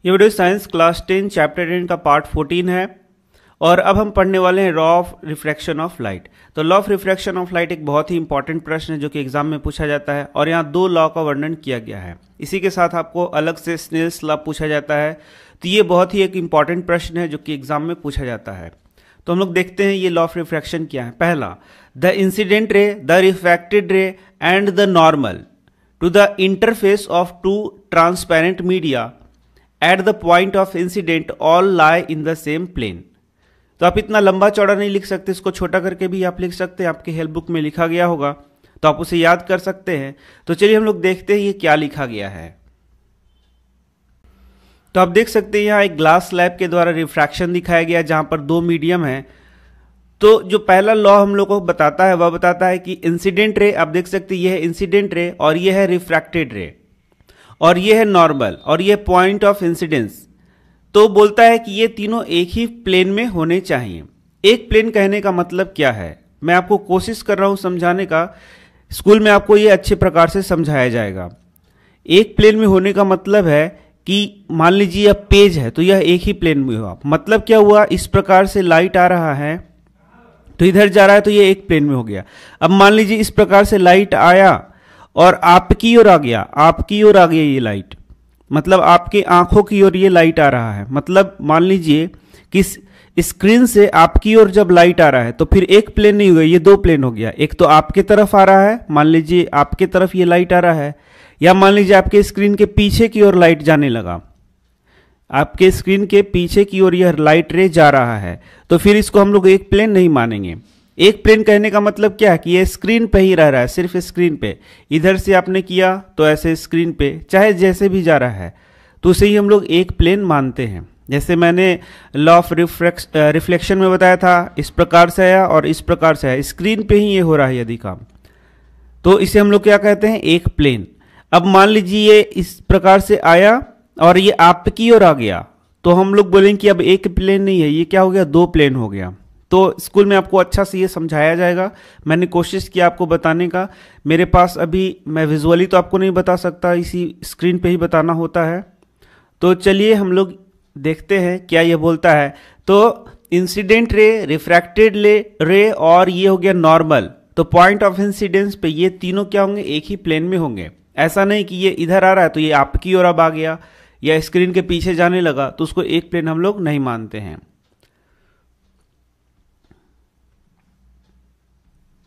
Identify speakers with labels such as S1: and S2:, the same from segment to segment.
S1: ये video science class 10 chapter 10 का part 14 है और अब हम पढ़ने वाले हैं law of refraction of light. तो law of refraction of light एक बहुत ही इंपॉर्टेंट प्रश्न है जो कि एग्जाम में पूछा जाता है और यहाँ दो लॉ का वर्णन किया गया है। इसी के साथ आपको अलग से स्नेल्स लॉ पूछा जाता है। तो ये बहुत ही एक इंपॉर्टेंट प्रश्न है जो कि एग्जाम में पूछा जाता है। तो हम लोग देखते हैं ये लॉ ऑफ रिफ्रैक्शन क्या है। पहला, the incident ray, the refracted ray and the normal to the interface of two transparent media at the point of incidence all lie in the same plane. तो आप इतना लंबा चौड़ा नहीं लिख सकते, इसको छोटा करके भी आप लिख सकते हैं। आपके हेल्प बुक में लिखा गया होगा तो आप उसे याद कर सकते हैं। तो चलिए हम लोग देखते हैं ये क्या लिखा गया है। तो आप देख सकते हैं यहाँ एक ग्लास स्लैब के द्वारा रिफ्रैक्शन दिखाया गया जहां पर दो मीडियम है। तो जो पहला लॉ हम लोग को बताता है वह बताता है कि इंसिडेंट रे, आप देख सकते हैं यह है इंसिडेंट रे और यह है रिफ्रैक्टेड रे और ये है नॉर्मल और ये पॉइंट ऑफ इंसिडेंस। तो बोलता है कि ये तीनों एक ही प्लेन में होने चाहिए। एक प्लेन कहने का मतलब क्या है, मैं आपको कोशिश कर रहा हूं समझाने का। स्कूल में आपको ये अच्छे प्रकार से समझाया जाएगा। एक प्लेन में होने का मतलब है कि मान लीजिए यह पेज है तो यह एक ही प्लेन में हुआ। मतलब क्या हुआ, इस प्रकार से लाइट आ रहा है तो इधर जा रहा है तो ये एक प्लेन में हो गया। अब मान लीजिए इस प्रकार से लाइट आया और आपकी ओर आ गया, आपकी ओर आ गया ये लाइट, मतलब आपके आंखों की ओर ये लाइट आ रहा है। मतलब मान लीजिए कि स्क्रीन से आपकी ओर जब लाइट आ रहा है तो फिर एक प्लेन नहीं हो गया, ये दो प्लेन हो गया। एक तो आपके तरफ आ रहा है, मान लीजिए आपके तरफ ये लाइट आ रहा है, या मान लीजिए आपके स्क्रीन के पीछे की ओर लाइट जाने लगा, आपके स्क्रीन के पीछे की ओर यह लाइट रे जा रहा है, तो फिर इसको हम लोग एक प्लेन नहीं मानेंगे। एक प्लेन कहने का मतलब क्या है कि ये स्क्रीन पे ही रह रहा है, सिर्फ स्क्रीन पे। इधर से आपने किया तो ऐसे स्क्रीन पे चाहे जैसे भी जा रहा है तो उसे ही हम लोग एक प्लेन मानते हैं। जैसे मैंने लॉ ऑफ रिफ्लेक्शन में बताया था, इस प्रकार से आया और इस प्रकार से आया, स्क्रीन पे ही ये हो रहा है यदि काम, तो इसे हम लोग क्या कहते हैं, एक प्लेन। अब मान लीजिए ये इस प्रकार से आया और ये आपकी ओर आ गया तो हम लोग बोलेंगे कि अब एक प्लेन नहीं है, ये क्या हो गया, दो प्लेन हो गया। तो स्कूल में आपको अच्छा से ये समझाया जाएगा। मैंने कोशिश किया आपको बताने का। मेरे पास अभी मैं विजुअली तो आपको नहीं बता सकता, इसी स्क्रीन पे ही बताना होता है। तो चलिए हम लोग देखते हैं क्या ये बोलता है। तो इंसिडेंट रे, रिफ्रैक्टेड रे और ये हो गया नॉर्मल। तो पॉइंट ऑफ इंसिडेंस पे ये तीनों क्या होंगे, एक ही प्लेन में होंगे। ऐसा नहीं कि ये इधर आ रहा है तो ये आपकी ओर अब आ गया या स्क्रीन के पीछे जाने लगा तो उसको एक प्लेन हम लोग नहीं मानते हैं।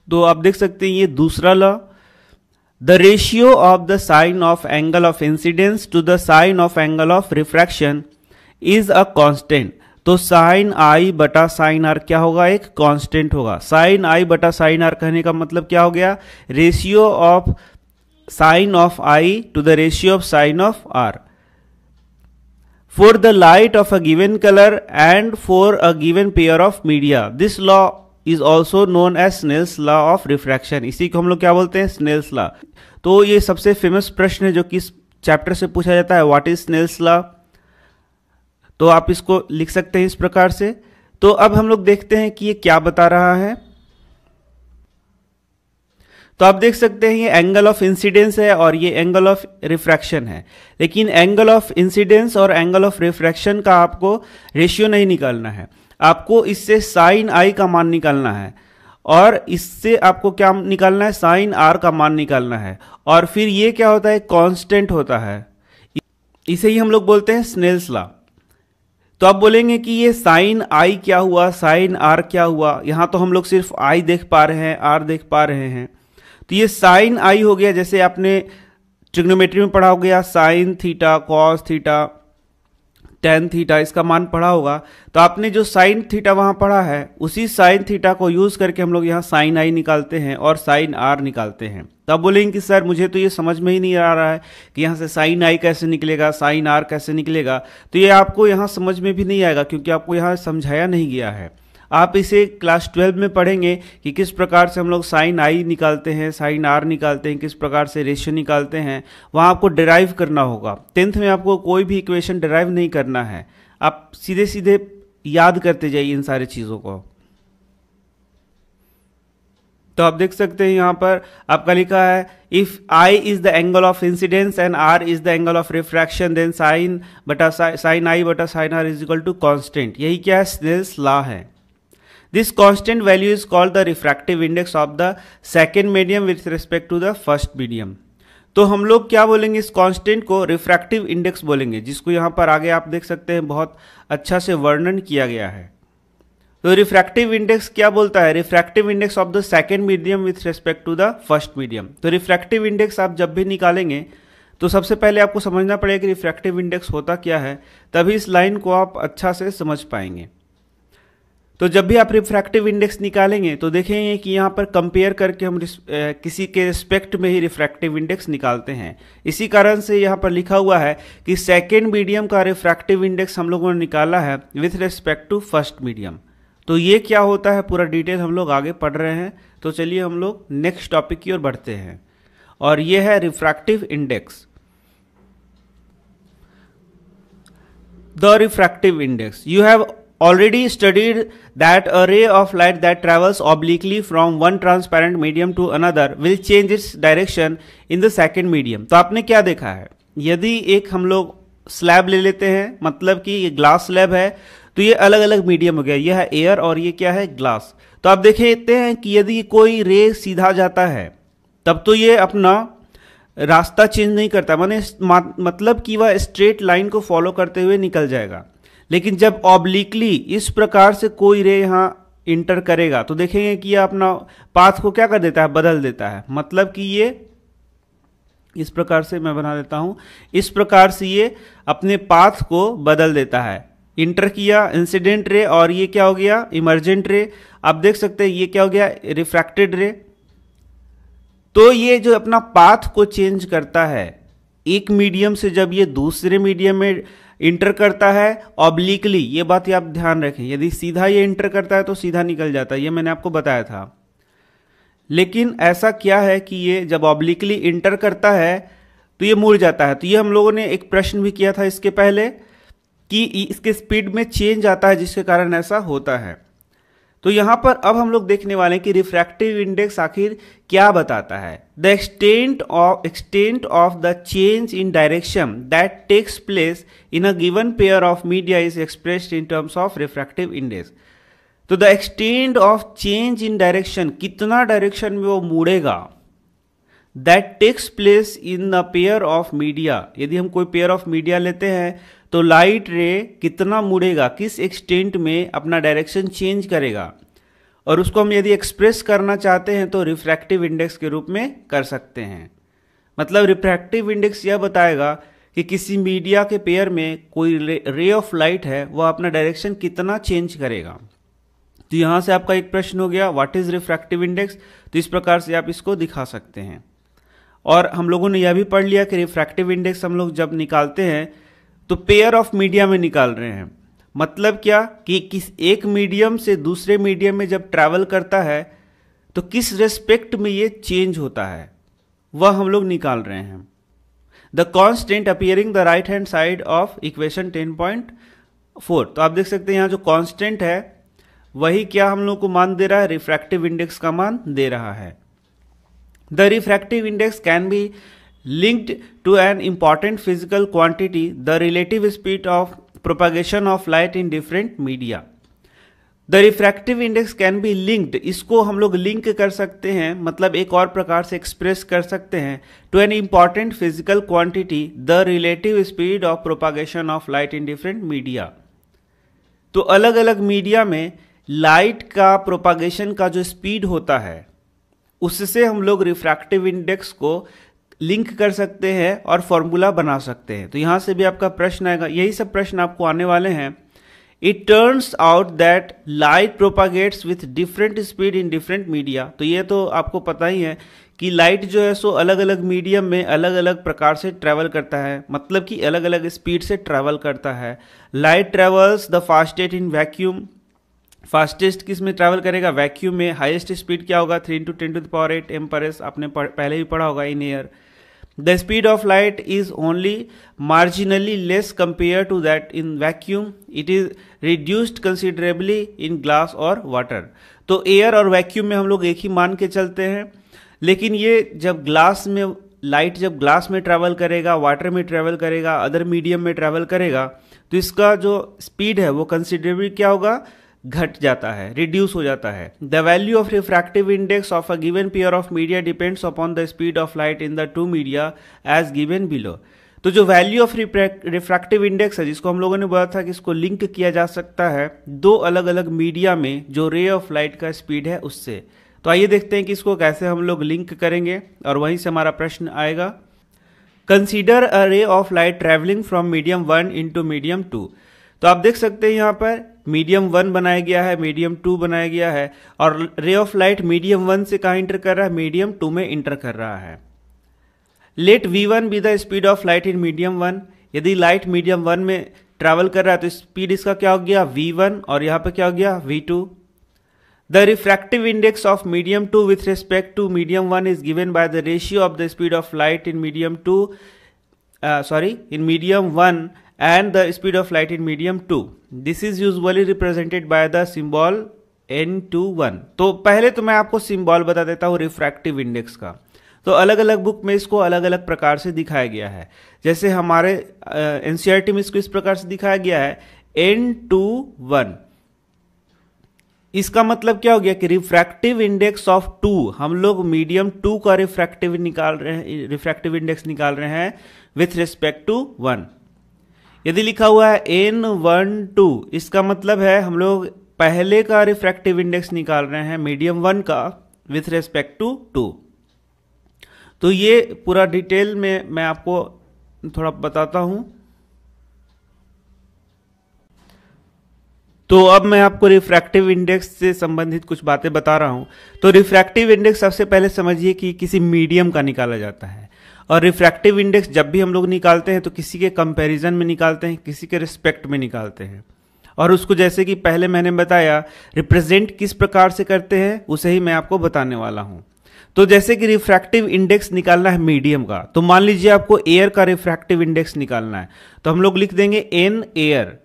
S1: तो आप देख सकते हैं ये दूसरा law, the ratio of the sine of angle of incidence to the sine of angle of refraction is a constant. तो साइन आई बटा साइन आर क्या होगा, एक कांस्टेंट होगा। साइन आई बटा साइन आर कहने का मतलब क्या हो गया, ratio of sine of I to the ratio of sine of R for the light of a given colour and for a given pair of media. This law is also known as Snell's law of refraction. इसी को हम लोग क्या बोलते हैं, Snell's law. तो ये सबसे फेमस प्रश्न है जो कि इस चैप्टर से पूछा जाता है, व्हाट इज स्नेल्स लॉ। तो आप इसको लिख सकते हैं इस प्रकार से। तो अब हम लोग देखते हैं कि ये क्या बता रहा है। तो आप देख सकते हैं ये एंगल ऑफ इंसिडेंस है और ये एंगल ऑफ रिफ्रैक्शन है। लेकिन एंगल ऑफ इंसिडेंस और एंगल ऑफ रिफ्रैक्शन का आपको रेशियो नहीं निकालना है, आपको इससे साइन आई का मान निकालना है और इससे आपको क्या निकालना है, साइन आर का मान निकालना है। और फिर ये क्या होता है, कांस्टेंट होता है। इसे ही हम लोग बोलते हैं स्नेल्स लॉ। तो आप बोलेंगे कि ये साइन आई क्या हुआ, साइन आर क्या हुआ। यहां तो हम लोग सिर्फ आई देख पा रहे हैं, आर देख पा रहे हैं। तो ये साइन आई हो गया, जैसे आपने ट्रिग्नोमेट्री में पढ़ा हो गया, sine theta, cos theta, tan theta, इसका मान पढ़ा होगा। तो आपने जो साइन थीटा वहां पढ़ा है उसी साइन थीटा को यूज करके हम लोग यहाँ साइन आई निकालते हैं और साइन आर निकालते हैं। तो आप बोलेंगे कि सर मुझे तो ये समझ में ही नहीं आ रहा है कि यहाँ से साइन आई कैसे निकलेगा, साइन आर कैसे निकलेगा। तो ये आपको यहाँ समझ में भी नहीं आएगा क्योंकि आपको यहाँ समझाया नहीं गया है। आप इसे क्लास 12 में पढ़ेंगे कि किस प्रकार से हम लोग साइन आई निकालते हैं, साइन आर निकालते हैं, किस प्रकार से रेशियो निकालते हैं, वहाँ आपको डिराइव करना होगा। 10th में आपको कोई भी इक्वेशन डिराइव नहीं करना है, आप सीधे सीधे याद करते जाइए इन सारी चीज़ों को। तो आप देख सकते हैं यहाँ पर आपका लिखा है if I is the angle of incidence and R is the angle of refraction then sine I बटा sine R is equal to constant. यही क्या है, स्नेल्स लॉ है। This constant value is called the refractive index of the second medium with respect to the first medium. तो हम लोग क्या बोलेंगे, इस कांस्टेंट को रिफ्रैक्टिव इंडेक्स बोलेंगे, जिसको यहाँ पर आगे आप देख सकते हैं बहुत अच्छा से वर्णन किया गया है। तो रिफ्रैक्टिव इंडेक्स क्या बोलता है, refractive index of the second medium with respect to the first medium. तो रिफ्रैक्टिव इंडेक्स आप जब भी निकालेंगे तो सबसे पहले आपको समझना पड़ेगा कि रिफ्रैक्टिव इंडेक्स होता क्या है, तभी इस लाइन को आप अच्छा से समझ पाएंगे। तो जब भी आप रिफ्रैक्टिव इंडेक्स निकालेंगे तो देखेंगे कि यहाँ पर कंपेयर करके हम किसी के रिस्पेक्ट में ही रिफ्रैक्टिव इंडेक्स निकालते हैं। इसी कारण से यहाँ पर लिखा हुआ है कि सेकेंड मीडियम का रिफ्रैक्टिव इंडेक्स हम लोगों ने निकाला है with respect to first medium. तो ये क्या होता है पूरा डिटेल हम लोग आगे पढ़ रहे हैं। तो चलिए हम लोग नेक्स्ट टॉपिक की ओर बढ़ते हैं, और ये है refractive index. The refractive index, you have already studied that a ray of light that travels obliquely from one transparent medium to another will change its direction in the second medium। तो आपने क्या देखा है, यदि एक हम लोग slab ले लेते हैं, मतलब कि ये ग्लास स्लैब है, तो ये अलग अलग मीडियम हो गया, यह है एयर और ये क्या है, ग्लास। तो आप देखते हैं कि यदि कोई रे सीधा जाता है तब तो ये अपना रास्ता चेंज नहीं करता, माने मतलब कि वह स्ट्रेट लाइन को फॉलो करते हुए निकल जाएगा। लेकिन जब ऑब्लिकली इस प्रकार से कोई रे यहाँ इंटर करेगा तो देखेंगे कि यह अपना पाथ को क्या कर देता है, बदल देता है। मतलब कि ये इस प्रकार से मैं बना देता हूं, इस प्रकार से ये अपने पाथ को बदल देता है। इंटर किया इंसिडेंट रे और ये क्या हो गया, इमर्जेंट रे। आप देख सकते हैं ये क्या हो गया, रिफ्रैक्टेड रे। तो ये जो अपना पाथ को चेंज करता है एक मीडियम से, जब ये दूसरे मीडियम में इंटर करता है ऑब्लिकली, ये बात आप ध्यान रखें, यदि सीधा ये इंटर करता है तो सीधा निकल जाता है, ये मैंने आपको बताया था। लेकिन ऐसा क्या है कि ये जब ऑब्लिकली इंटर करता है तो ये मुड़ जाता है। तो ये हम लोगों ने एक प्रश्न भी किया था इसके पहले कि इसके स्पीड में चेंज आता है जिसके कारण ऐसा होता है। तो यहां पर अब हम लोग देखने वाले हैं कि रिफ्रैक्टिव इंडेक्स आखिर क्या बताता है। The extent of the change in direction that takes place in a given pair of media is expressed in terms of refractive index. तो the extent of change in direction, कितना direction में वो मुड़ेगा, that takes place in the pair of media. यदि हम कोई pair of media लेते हैं तो लाइट रे कितना मुड़ेगा, किस एक्सटेंट में अपना डायरेक्शन चेंज करेगा, और उसको हम यदि एक्सप्रेस करना चाहते हैं तो रिफ्रैक्टिव इंडेक्स के रूप में कर सकते हैं। मतलब रिफ्रैक्टिव इंडेक्स यह बताएगा कि किसी मीडिया के पेयर में कोई रे ऑफ लाइट है वह अपना डायरेक्शन कितना चेंज करेगा। तो यहां से आपका एक प्रश्न हो गया, व्हाट इज रिफ्रैक्टिव इंडेक्स। तो इस प्रकार से आप इसको दिखा सकते हैं। और हम लोगों ने यह भी पढ़ लिया कि रिफ्रैक्टिव इंडेक्स हम लोग जब निकालते हैं तो पेयर ऑफ मीडिया में निकाल रहे हैं। मतलब क्या कि किस एक मीडियम से दूसरे मीडियम में जब ट्रैवल करता है तो किस रेस्पेक्ट में ये चेंज होता है वह हम लोग निकाल रहे हैं। The constant appearing the right hand side of equation 10.4। तो आप देख सकते हैं यहां जो कांस्टेंट है वही क्या हम लोग को मान दे रहा है, रिफ्रैक्टिव इंडेक्स का मान दे रहा है। The refractive index can be linked to an important physical quantity, the relative speed of propagation of light in different media। The refractive index can be linked, इसको हम लोग लिंक कर सकते हैं, मतलब एक और प्रकार से एक्सप्रेस कर सकते हैं, to an important physical quantity, the relative speed of propagation of light in different media। तो अलग अलग मीडिया में लाइट का प्रोपागेशन का जो स्पीड होता है उससे हम लोग रिफ्रैक्टिव इंडेक्स को लिंक कर सकते हैं और फॉर्मूला बना सकते हैं। तो यहां से भी आपका प्रश्न आएगा, यही सब प्रश्न आपको आने वाले हैं। It turns out that light propagates with different speed in different media. तो ये तो आपको पता ही है कि लाइट जो है सो अलग अलग मीडियम में अलग अलग प्रकार से ट्रैवल करता है, मतलब कि अलग अलग स्पीड से ट्रैवल करता है। Light travels the fastest in vacuum, fastest किस में ट्रैवल करेगा, वैक्यूम में। हाईएस्ट स्पीड क्या होगा, 3 × 10⁸ एम पर एस, आपने पहले ही पढ़ा होगा in air. The speed of light is only marginally less compared to that in vacuum. It is reduced considerably in glass or water. तो एयर और वैक्यूम में हम लोग एक ही मान के चलते हैं, लेकिन ये जब ग्लास में लाइट जब ग्लास में ट्रैवल करेगा, वाटर में ट्रैवल करेगा, अदर मीडियम में ट्रैवल करेगा, तो इसका जो स्पीड है वो कंसिडरेबली क्या होगा, घट जाता है, रिड्यूस हो जाता है. The value of refractive index of a given pair of media depends upon the speed of light in the two media as given below. तो जो वैल्यू ऑफ रिफ्रैक्टिव इंडेक्स है, जिसको हम लोगों ने बोला था कि इसको लिंक किया जा सकता है दो अलग अलग मीडिया में जो रे ऑफ लाइट का स्पीड है उससे. तो आइए देखते हैं कि इसको कैसे हम लोग लिंक करेंगे, और वहीं से हमारा प्रश्न आएगा. Consider a ray of light travelling from medium 1 into medium 2. तो आप देख सकते हैं यहाँ पर मीडियम 1 बनाया गया है, मीडियम 2 बनाया गया है, और रे ऑफ लाइट मीडियम 1 से कहाँ इंटर कर रहा है, मीडियम 2 में इंटर कर रहा है. Let v1 be the speed of light in medium 1. यदि लाइट मीडियम 1 में ट्रैवल कर रहा है तो स्पीड इसका क्या हो गया, v1, और यहाँ पे क्या हो गया, v2. The refractive index of medium 2 with respect to medium 1 is given by the ratio of the speed of light in medium 1 and the speed of light in medium 2. This is usually represented by the symbol n21. तो पहले तो मैं आपको symbol बता देता हूँ refractive index का. तो अलग अलग बुक में इसको अलग अलग प्रकार से दिखाया गया है. जैसे हमारे एनसीईआरटी में इसको इस प्रकार से दिखाया गया है n21. इसका मतलब क्या हो गया कि रिफ्रैक्टिव इंडेक्स ऑफ 2, हम लोग मीडियम 2 का रिफ्रैक्टिव इंडेक्स निकाल रहे हैं विथ रिस्पेक्ट टू 1. यदि लिखा हुआ है n12, इसका मतलब है हम लोग पहले का रिफ्रैक्टिव इंडेक्स निकाल रहे हैं मीडियम 1 का विथ रिस्पेक्ट टू 2. तो ये पूरा डिटेल में मैं आपको थोड़ा बताता हूं. तो अब मैं आपको रिफ्रैक्टिव इंडेक्स से संबंधित कुछ बातें बता रहा हूं. तो रिफ्रैक्टिव इंडेक्स सबसे पहले समझिए कि किसी मीडियम का निकाला जाता है, और रिफ्रैक्टिव इंडेक्स जब भी हम लोग निकालते हैं तो किसी के कंपैरिजन में निकालते हैं, किसी के रिस्पेक्ट में निकालते हैं, और उसको जैसे कि पहले मैंने बताया रिप्रेजेंट किस प्रकार से करते हैं उसे ही मैं आपको बताने वाला हूं. तो जैसे कि रिफ्रैक्टिव इंडेक्स निकालना है मीडियम का, तो मान लीजिए आपको एयर का रिफ्रैक्टिव इंडेक्स निकालना है, तो हम लोग लिख देंगे एन एयर,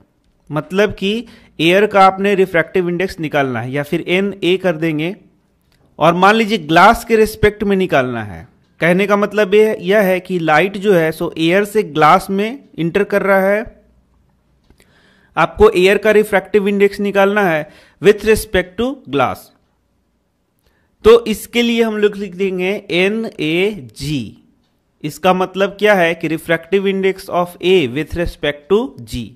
S1: मतलब कि एयर का आपने रिफ्रैक्टिव इंडेक्स निकालना है, या फिर एन ए कर देंगे. और मान लीजिए ग्लास के रिस्पेक्ट में निकालना है. कहने का मतलब यह है कि लाइट जो है सो एयर से ग्लास में इंटर कर रहा है, आपको एयर का रिफ्रैक्टिव इंडेक्स निकालना है विथ रिस्पेक्ट टू ग्लास. तो इसके लिए हम लोग लिख देंगे एन ए जी. इसका मतलब क्या है कि refractive index of A with respect to G.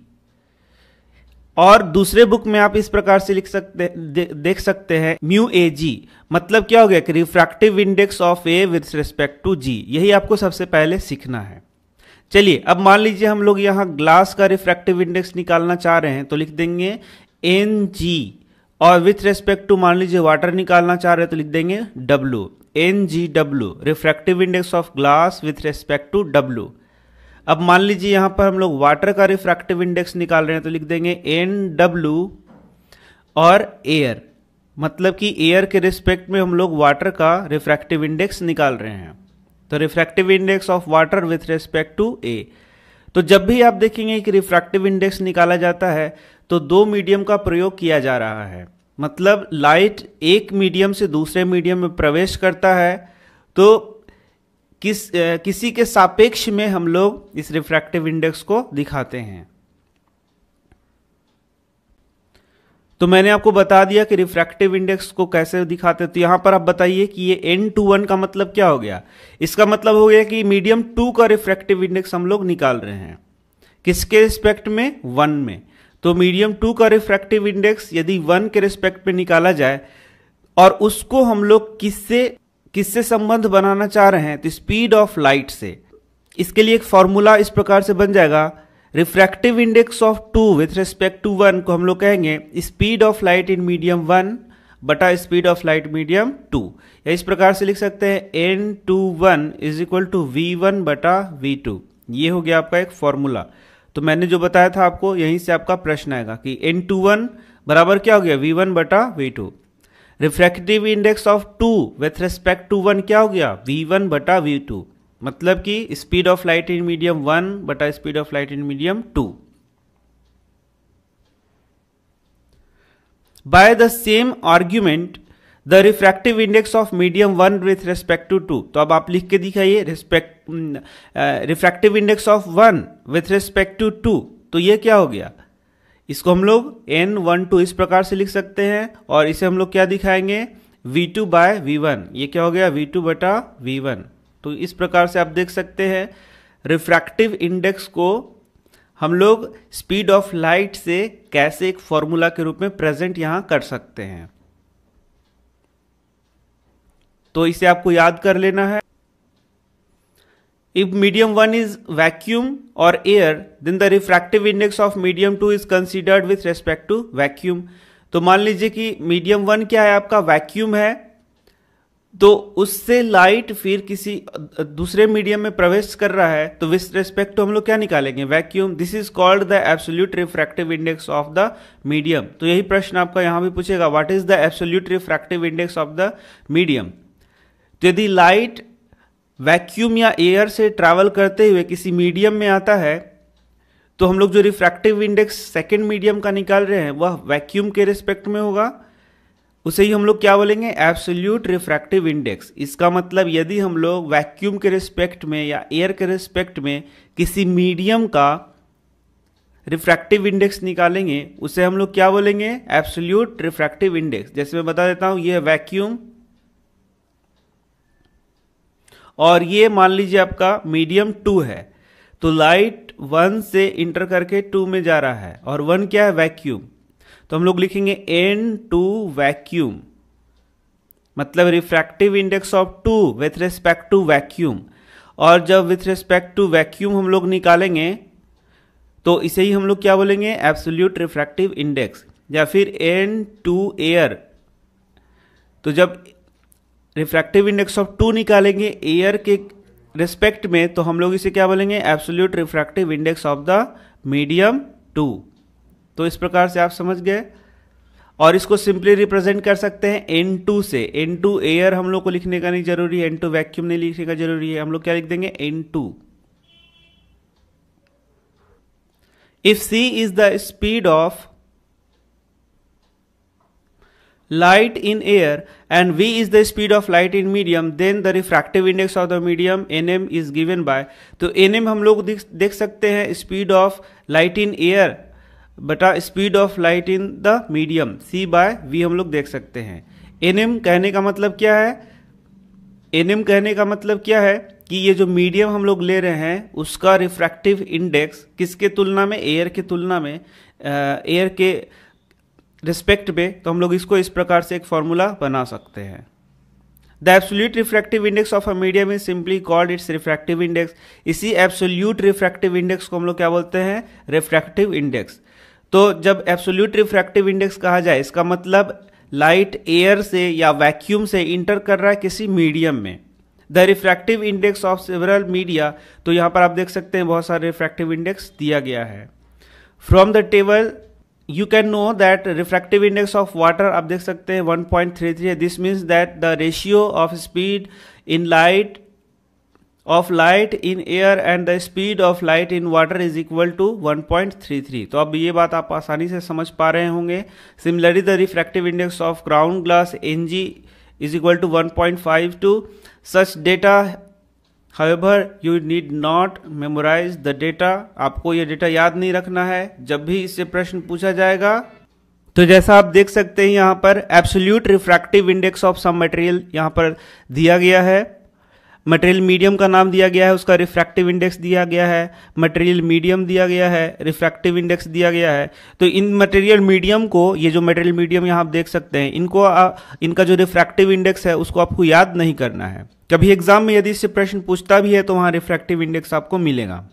S1: और दूसरे बुक में आप इस प्रकार से देख सकते हैं म्यू ए जी. मतलब क्या हो गया कि refractive index of A with respect to G. यही आपको सबसे पहले सीखना है. चलिए अब मान लीजिए हम लोग यहाँ ग्लास का रिफ्रैक्टिव इंडेक्स निकालना चाह रहे हैं, तो लिख देंगे एन जी, और विथ रिस्पेक्ट टू मान लीजिए वाटर निकालना चाह रहे हैं तो लिख देंगे W, N G W, refractive index of glass with respect to W. अब मान लीजिए यहां पर हम लोग वाटर का रिफ्रैक्टिव इंडेक्स निकाल रहे हैं तो लिख देंगे एन डब्ल्यू और एयर, मतलब कि एयर के रिस्पेक्ट में हम लोग वाटर का रिफ्रैक्टिव इंडेक्स निकाल रहे हैं. तो refractive index of water with respect to A. तो जब भी आप देखेंगे कि रिफ्रैक्टिव इंडेक्स निकाला जाता है तो दो मीडियम का प्रयोग किया जा रहा है. मतलब लाइट एक मीडियम से दूसरे मीडियम में प्रवेश करता है, तो किसी के सापेक्ष में हम लोग इस रिफ्रैक्टिव इंडेक्स को दिखाते हैं. तो मैंने आपको बता दिया कि रिफ्रैक्टिव इंडेक्स को कैसे दिखाते हैं. तो यहां पर आप बताइए कि ये n21 का मतलब क्या हो गया. इसका मतलब हो गया कि मीडियम 2 का रिफ्रैक्टिव इंडेक्स हम लोग निकाल रहे हैं. किसके रिस्पेक्ट में, 1 में. तो मीडियम 2 का रिफ्रैक्टिव इंडेक्स यदि 1 के रिस्पेक्ट में निकाला जाए और उसको हम लोग किससे संबंध बनाना चाह रहे हैं, तो स्पीड ऑफ लाइट से. इसके लिए एक फॉर्मूला इस प्रकार से बन जाएगा, refractive index of 2 with respect to 1 को हम लोग कहेंगे speed of light in medium 1 बटा स्पीड ऑफ लाइट मीडियम 2. या इस प्रकार से लिख सकते हैं n21 is equal to v1 बटा v2. ये हो गया आपका एक फॉर्मूला. तो मैंने जो बताया था आपको, यहीं से आपका प्रश्न आएगा कि n21 बराबर क्या हो गया, v1 बटा v2. Refractive index of 2 with respect to 1 क्या हो गया, v1 बटा v2. मतलब कि speed of light in medium 1 बटा speed of light in medium 2। By the same argument the refractive index of medium 1 with respect to 2। तो अब आप लिख के दिखाइए refractive index of 1 with respect to 2। तो ये क्या हो गया, इसको हम लोग n12 इस प्रकार से लिख सकते हैं और इसे हम लोग क्या दिखाएंगे v2 बाय v1। ये क्या हो गया v2 बटा v1। तो इस प्रकार से आप देख सकते हैं रिफ्रैक्टिव इंडेक्स को हम लोग स्पीड ऑफ लाइट से कैसे एक फॉर्मूला के रूप में प्रेजेंट यहां कर सकते हैं। तो इसे आपको याद कर लेना है। If medium 1 is vacuum or air, then the refractive index of medium 2 is considered with respect to vacuum। तो मान लीजिए कि मीडियम 1 क्या है आपका, वैक्यूम है, तो उससे लाइट फिर किसी दूसरे मीडियम में प्रवेश कर रहा है, तो विथ रेस्पेक्ट टू हम लोग क्या निकालेंगे, vacuum. This is called the absolute refractive index of the medium. तो यही प्रश्न आपका यहां भी पूछेगा, what is the absolute refractive index of the medium. तो यदि लाइट वैक्यूम या एयर से ट्रैवल करते हुए किसी मीडियम में आता है, तो हम लोग जो रिफ्रैक्टिव इंडेक्स सेकेंड मीडियम का निकाल रहे हैं वह वैक्यूम के रिस्पेक्ट में होगा, उसे ही हम लोग क्या बोलेंगे, एब्सोल्यूट रिफ्रैक्टिव इंडेक्स। इसका मतलब यदि हम लोग वैक्यूम के रिस्पेक्ट में या एयर के रिस्पेक्ट में किसी मीडियम का रिफ्रैक्टिव इंडेक्स निकालेंगे, उसे हम लोग क्या बोलेंगे, एब्सोल्यूट रिफ्रैक्टिव इंडेक्स। जैसे मैं बता देता हूं, ये है वैक्यूम और ये मान लीजिए आपका मीडियम 2 है। तो लाइट 1 से इंटर करके 2 में जा रहा है और 1 क्या है, वैक्यूम। तो हम लोग लिखेंगे N2 वैक्यूम, मतलब refractive index of 2 with respect to vacuum. और जब विथ रिस्पेक्ट टू वैक्यूम हम लोग निकालेंगे तो इसे ही हम लोग क्या बोलेंगे, एब्सोल्यूट रिफ्रैक्टिव इंडेक्स। या फिर N2 एयर, तो जब रिफ्रैक्टिव इंडेक्स ऑफ 2 निकालेंगे एयर के रिस्पेक्ट में, तो हम लोग इसे क्या बोलेंगे, absolute refractive index of the medium 2। तो इस प्रकार से आप समझ गए। और इसको सिंपली रिप्रेजेंट कर सकते हैं N2 से। N2 एयर हम लोग को लिखने का नहीं जरूरी है, N2 वैक्यूम नहीं लिखने का जरूरी है, हम लोग क्या लिख देंगे, N2। If C is the speed of light in air and v is the speed of light in medium, then the refractive index of the medium nm is given by। तो nm हम लोग देख सकते हैं speed of light in air बटा speed of light in the medium, c by v हम लोग देख सकते हैं। nm कहने का मतलब क्या है, nm कहने का मतलब क्या है कि ये जो मीडियम हम लोग ले रहे हैं उसका रिफ्रैक्टिव इंडेक्स किसके तुलना में, एयर के तुलना में, एयर के रिस्पेक्ट में। तो हम लोग इसको इस प्रकार से एक फॉर्मूला बना सकते हैं। The absolute refractive index of a medium is simply called its refractive index. इसी एब्सोल्यूट रिफ्रैक्टिव इंडेक्स को हम लोग क्या बोलते हैं, रिफ्रैक्टिव इंडेक्स। तो जब एब्सोल्यूट रिफ्रैक्टिव इंडेक्स कहा जाए, इसका मतलब लाइट एयर से या वैक्यूम से इंटर कर रहा है किसी मीडियम में। The refractive index of several media, तो यहां पर आप देख सकते हैं बहुत सारे रिफ्रैक्टिव इंडेक्स दिया गया है। From the table you can know that refractive index of water आप देख सकते हैं 1.33 है। This means that the ratio of speed in light in air and the speed of light in water is equal to 1.33। तो अब ये बात आप आसानी से समझ पा रहे होंगे। Similarly the refractive index of ground glass Ng is equal to 1.52। Such data However, you need not memorize the data। आपको ये डेटा याद नहीं रखना है, जब भी इससे प्रश्न पूछा जाएगा। तो जैसा आप देख सकते हैं यहाँ पर absolute refractive index of some material यहाँ पर दिया गया है। मटेरियल मीडियम का नाम दिया गया है, उसका रिफ्रैक्टिव इंडेक्स दिया गया है। मटेरियल मीडियम दिया गया है, रिफ्रैक्टिव इंडेक्स दिया गया है। तो इन मटेरियल मीडियम को, ये जो मटेरियल मीडियम यहाँ आप देख सकते हैं, इनका जो रिफ्रैक्टिव इंडेक्स है उसको आपको याद नहीं करना है। कभी एग्जाम में यदि इससे प्रश्न पूछता भी है तो वहां रिफ्रैक्टिव इंडेक्स आपको मिलेगा।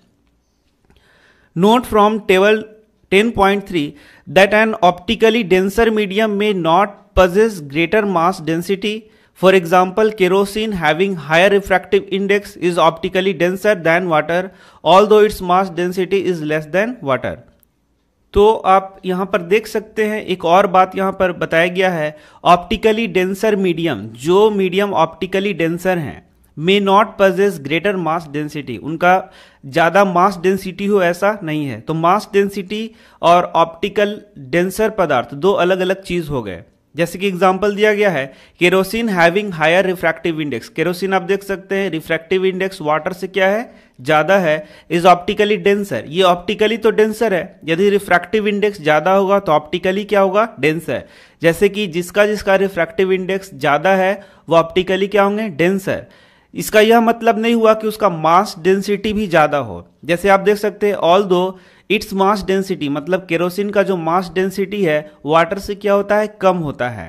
S1: Note from table 10.3 that N optically denser medium में not possess greater mass density. For example, kerosene having higher refractive index is optically denser than water, although its mass density is less than water. तो आप यहां पर देख सकते हैं एक और बात यहां पर बताया गया है, ऑप्टिकली डेंसर मीडियम, जो मीडियम ऑप्टिकली डेंसर हैं may not possess greater mass density, उनका ज्यादा मास डेंसिटी हो ऐसा नहीं है। तो मास डेंसिटी और ऑप्टिकल डेंसर पदार्थ दो अलग अलग चीज हो गए। जैसे कि एग्जांपल दिया गया है kerosene having higher refractive index, kerosene आप देख सकते हैं रिफ्रैक्टिव इंडेक्स वाटर से क्या है, ज्यादा है, इज ऑप्टिकली डेंसर, ये ऑप्टिकली तो डेंसर है, यदि रिफ्रैक्टिव इंडेक्स ज्यादा होगा तो ऑप्टिकली क्या होगा, डेंसर। जैसे कि जिसका जिसका रिफ्रैक्टिव इंडेक्स ज्यादा है वो ऑप्टिकली क्या होंगे, डेंसर। इसका यह मतलब नहीं हुआ कि उसका मास डेंसिटी भी ज्यादा हो। जैसे आप देख सकते हैं ऑल दो इट्स मास डेंसिटी, मतलब केरोसिन का जो मास डेंसिटी है वाटर से क्या होता है, कम होता है।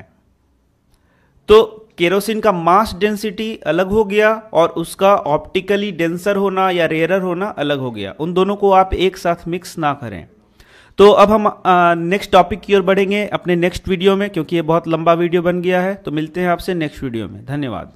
S1: तो केरोसिन का मास डेंसिटी अलग हो गया और उसका ऑप्टिकली डेंसर होना या रेयरर होना अलग हो गया। उन दोनों को आप एक साथ मिक्स ना करें। तो अब हम नेक्स्ट टॉपिक की ओर बढ़ेंगे अपने नेक्स्ट वीडियो में, क्योंकि ये बहुत लंबा वीडियो बन गया है। तो मिलते हैं आपसे नेक्स्ट वीडियो में। धन्यवाद।